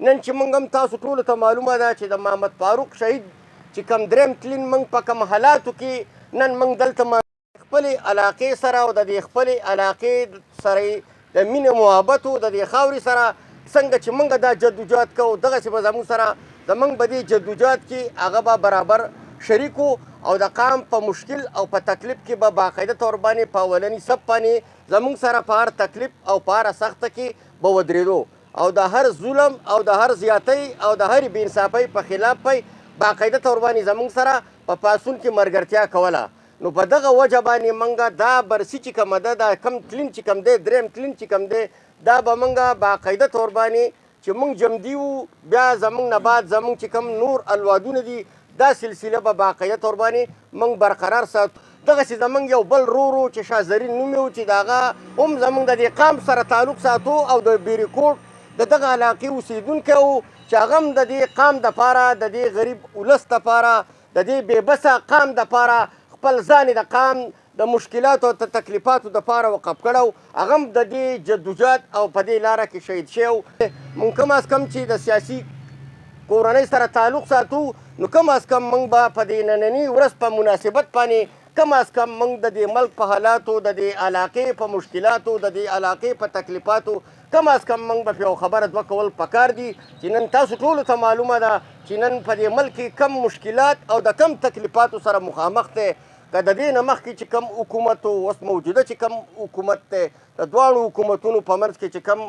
نن چې موږ هم تاسو ټولو ته معلومه ده چې د محمد فاروق شهید چې کوم دریم تلین موږ په کوم حالاتو کې نن موږ دلته خپلې علاقې سره او د دې خپلې علاقې سره د مینې محبت د دې خاورې سره څنګه چې موږ دا جدوجهد کوو دغسې به زموږ سره زموږ په دې جدوجهد کې هغه به برابر شریک او د قام په مشکل او په تکلیف کې به باقاعده طور باندې په اولني صف باندې زموږ سره په هر تکلیف او په هره سخته کې به ودرېدو او د هر ظلم او د هر زیاتۍ او د هرې بې انصافۍ په خلاف به باقاعده طور باندې زموږ سره په پاڅون کې ملګرتیا کوله. نو په دغه وجه باندې موږ دا برسي چې کومه ده دا کم تلین چې کوم دی دریم تلین چې کوم دی دا به موږ باقاعده طور باندې چې موږ جمدي وو بیا زموږ نه بعد زموږ چې کوم نور الوادونه دي دا سلسله به باقاعده طور باندې موږ برقرار ساتو. دغسې زموږ یو بل ورو چې شاه زرین نوم یې و چې د هغه هم زموږ د دې قام سره تعلق ساتو او د بیریکوټ د دغه علاقې اوسېدونکی و چې هغه هم د دې قام دپاره د دې غریب ولس دپاره د دې بېبسه قام دپاره خپل ځان د قام د مشکلاتو او تکلیفاتو دپاره وقف کړی هغه هم د دې جدوجهد او په دې لاره کې شهید شوی موږ کم از کم چې د سیاسي کورنۍ سره تعلق ساتو نو کم از کم موږ به په دې ننني ورځ په مناسبت باندې کم از کم موږ د دې ملک په حالاتو د دې علاقې په مشکلاتو د دې علاقې په تکلیفاتو کم از کم موږ به یو خبره دوه کول پکار دي چې نن تاسو ټولو ته معلومه ده چې نن په دې ملک کې کم مشکلات او د کم تکلیفاتو سره مخامخ دی که د دې نه مخکې چې کم حکومت و اوس موجوده چې کم حکومت دی د دواړو حکومتونو په منځ کې چې کم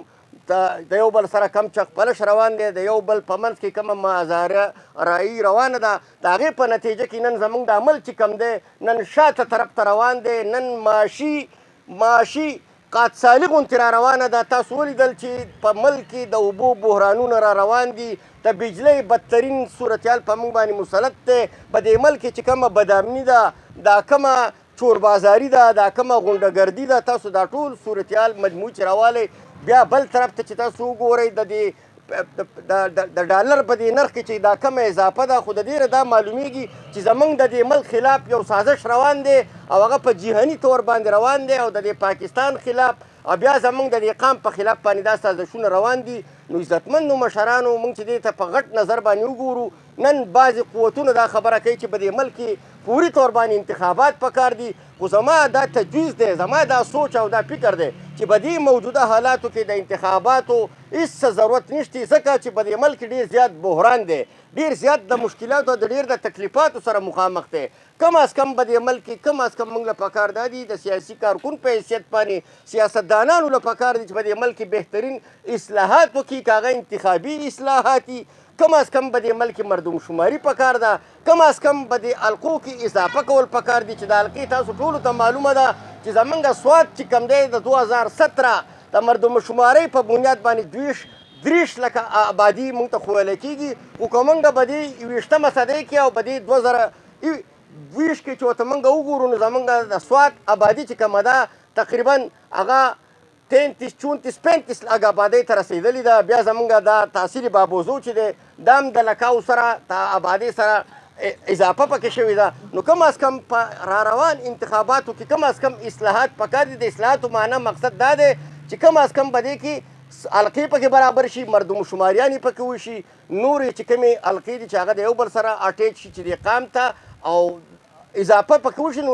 د یو بل سره کم چق پلش روان دی د یو بل په منځ کې کومه معذاره رایي روانه ده د هغې په نتیجه کې نن زموږ د عمل چې کم دی نن شاته طرف ته روان دی نن معاشي قادسالي غوندې را روانه ده. تاسو ولیدل چې په ملک کې د اوبو بحرانونه را روان دي د بجلۍ بدترین صورتحال په موږ باندې مسلط دی په دې ملک کې چې کومه بدامني ده دا کومه چوربازاري ده دا کومه غونډهګردي ده تاسو دا ټول صورتحال مجموعي چې راوالی بیا بل طرف ته چې تاسو وګورئ د دې د ډالر په دې نرخ کې چې دا کمه اضافه ده خو د دې نه دا معلومیږي چې زموږ د دې ملک خلاف یو سازش روان دی او هغه په جهاني طور باندې روان دی او د دې پاکستان خلاف او بیا زموږ د دې قام په خلاف باندې دا سازشونه روان دي. نو عزتمندو مشرانو موږ چې دې ته په غټ نظر باندې وګورو نن بعضې قوتونه دا خبره کوي چې په دې ملک کې فوري طور باندې انتخابات پکار دي خو زما دا تجویز دی زما دا سوچ او دا فکر دی چې په دې موجوده حالاتو کې د انتخاباتو هېڅ ضرورت نشته ځکه چې په دې ملک ډېر زیات بحران دی ډېر زیات د مشکلاتو او د ډېر د تکلیفاتو سره مخامخ دی. کم از کم په دې ملک کې کم از کم موږ له پکار دا دي د سیاسي کارکون په حیثیت باندې سیاستدانانو له پکار دي چې په دې ملک کې بهترین اصلاحات وکړي که هغه انتخابي اصلاحات وي کم از کم په دې ملک کې مردم شماري پکار ده کم از کم په دې حلقو کې اضافه کول پکار دي چې د حلقې تاسو ټولو ته معلومه ده چې زموږ سواد چې کوم دی د 2017 د مردم شمارۍ په بنیاد باندې 23 لکه آبادي موږ ته ښویلی کېږي خو که موږ په دې 21مه صدۍ کې او په دې 2020 کې چې ورته موږ وګورو نو زموږ د سواد آبادي چې کومه ده تقریبا هغه 33 34 35 آبادۍ ته رسېدلې ده. بیا زموږ دا تحصیل بابوزو چې دی دا هم د لکاو سره د آبادۍ سره اضافه پکې شوې ده. نو کم از کم په را روان انتخاباتو کې کم از کم اصلاحات پکار دي د اصلاحاتو معنا مقصد دا دی چې کم از کم په دې کې حلقې پکې برابر شي مردم شماریانې پکې وشي نورې چې کومې حلقې دي چې هغه د یو بل سره اټیچ شي چې د قام ته او اضافه پکې وشي نو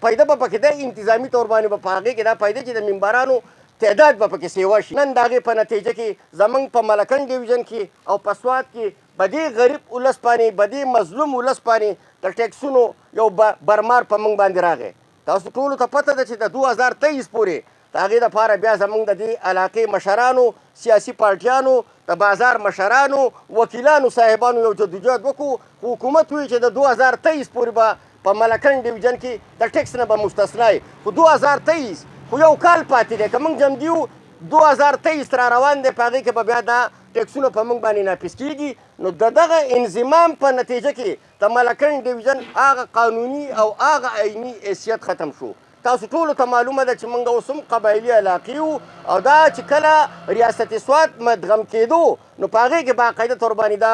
پیدا به پکې دی انتظامي طور باندې به په هغې کې دا پیدا چې د ممبرانو تعداد به پکې سیوا شي. نن د هغې په نتیجه کې زموږ په ملکن ډیویژن کې او په سوات کې په دې غریب ولس باندې په دې مظلوم ولس باندې د ټیکسونو یو برمار په موږ باندې راغی. تاسو ټولو ته پته ده چې د 2023 پورې د هغې دپاره بیا زموږ د دې علاقې مشرانو سیاسي پارټیانو د بازار مشرانو وکیلانو صاحبانو یو جدوجهد وکړو حکومت وایي چې د 2023 پورې به په ملکن ډیویژن کې د ټیکس نه به مستثنا وي خو 2023 خو یو کال پاتې دی که موږ جمدي وو 2023 را روان دی په هغې کې به بیا دا ټیکسونه په موږ باندې نافظ کېږي. نو د دغه انضمام په نتیجه کې د ملکن ډیویژن هغه قانوني او هغه عیني حیثیت ختم شو. تاسو ټولو ته معلومه ده چې موږ اوس هم قبایلي علاقې وو او دا چې کله ریاست سوات مدغم کېدو نو په هغې کې باقاعده طور باندې دا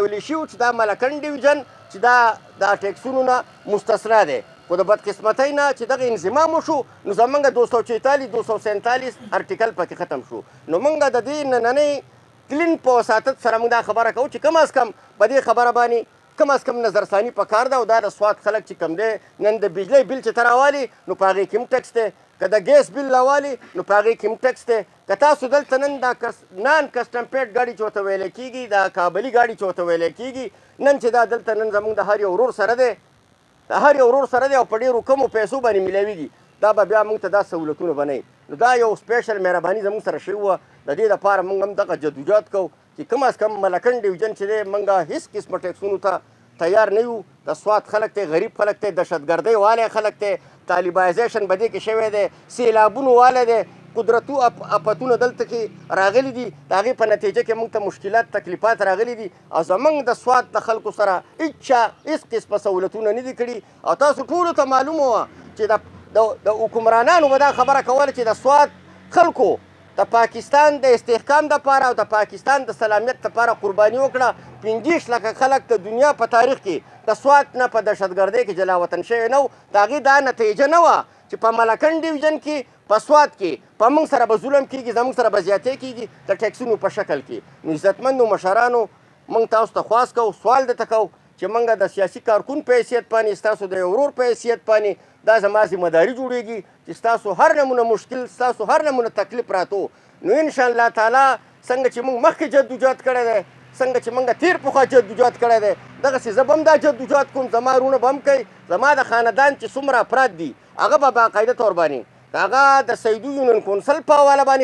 ویلی شوي چې دا ملکن ډیویژن چې دا د ټیکسونو نه مستثنا دی خو د بدقسمتۍ نه چې دغه انضمام وشو نو زموږ 246 247 ارټیکل پکې ختم شو. نو موږ د دې نننۍ تلین په وساطت سره موږ دا خبره کوو چې کم از کم په دې خبره باندې کم از کم نظرثاني پکار ده او دا د سوات خلک چې کم دی نن د بجلی بل چې ته راوالي نو په هغې کې هم ټکس دی که د ګیس بل راوالي نو په هغې کې هم ټکس دی که تاسو دلته نن دا نان کسټم پیډ ګاډي چې ورته ویلی کېږي دا کابلي ګاډي چې ورته ویلی کېږي نن چې دا دلته نن زموږ د هر یو ورور سره دی د هر یو ورور سره دی او په ډېرو کمو پیسو باندې میلاویږي دا به بیا موږ ته دا سهولتونه به نه نو دا یو سپیشل مهرباني زموږ سره شوې وه د دې دپاره موږ هم دغه جدوجهد کوو چې کم از کم ملکنډ ډویژن چې دی موږ هېڅ قسمه ټیکسونو ته تیار نه یو د سوات خلک دی غریب خلک دی دهشتګردۍ والی خلک دی طالبایزیشن به دې کې شوی دی سیلابونو والی دی قدرتو افتونه دلته کې راغلي دي د هغې په نتیجه کې موږ ته مشکلات تکلیفات راغلي دي او زموږ د سوات د خلکو سره هېڅ قسمه سهولتونه نه دي کړي او تاسو ټولو ته معلومه وه چې د حکمرانانو به دا خبره کوله چې د سوات خلکو د پاکستان د استحکام دپاره او د پاکستان د سلامیت دپاره قرباني وکړه 25 لکه خلک د دنیا په تاریخ کې د سوات نه په دهشتګردۍ کې جلا وطن شوی نه و د هغې دا نتیجه نه وه چې په ملکنډ ډویژن کې په سوات کې په موږ سره به ظلم کېږي زموږ سره به زیاتۍ کېږي د ټیکسونو په شکل کې نو عزتمندو مشرانو موږ تاسو ته خواست کوو سوال درته کوو چې موږ د سیاسي کارکون په حیثیت باندې ستاسو د یو ورور په حیثیت باندې دا زما ذمهداري جوړېږي چې ستاسو هر نمونه مشکل ستاسو هر نمونه تکلیف راتو نو انشاءالله تعالی څنګه چې موږ مخکې جدوجهد کړی دی څنګه چې موږ تیر پخوا جدوجهد کړی دی دغسې زه به هم دا جدوجهد کوم زما وروڼه به هم کوي زما د خاندان چې څومره افراد دي هغه به باقاعده طور باندې د هغه د سیدو یونین کونسل په حواله باندې